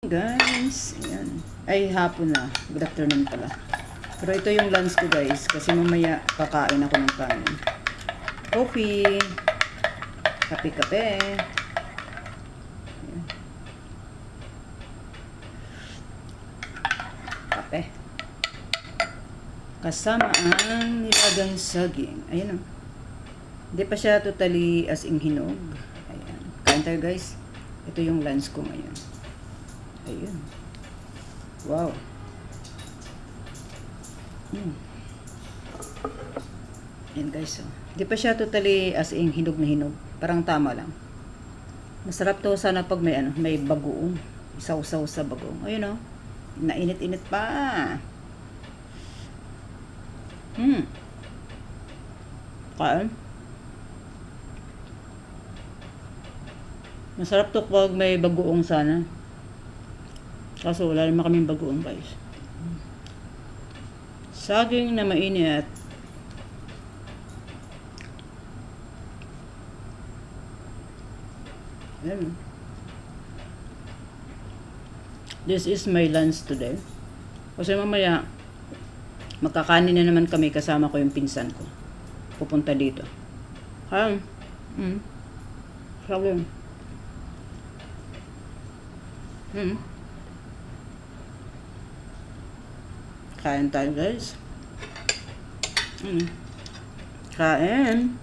Guys, ayan. Ay, hapon na. Good afternoon pala. Pero ito yung lunch ko guys. Kasi mamaya kakain ako ng kanin. Coffee. Kape-kape. Kape. Kasama ang nilagang saging. Ayan o. Hindi pa siya totally as in hinog. Ayan. Kain tayo guys. Ito yung lunch ko ngayon. Ayun. Wow. Yan guys. Oh. Di pa siya totally as in hinog na hinog. Parang tama lang. Masarap to sana pag may may bagoong. Isaw-saw sa bagoong. Ayun oh. Nainit-init pa. Kain. Masarap to pag may bagoong sana. Kaso wala naman kaming bagoong guys. Saging na mainit. Ayan. This is my lunch today. Kasi mamaya magkakanin na naman kami kasama ko yung pinsan ko. Pupunta dito. Kain. Saging. Kain tayo guys. Kain.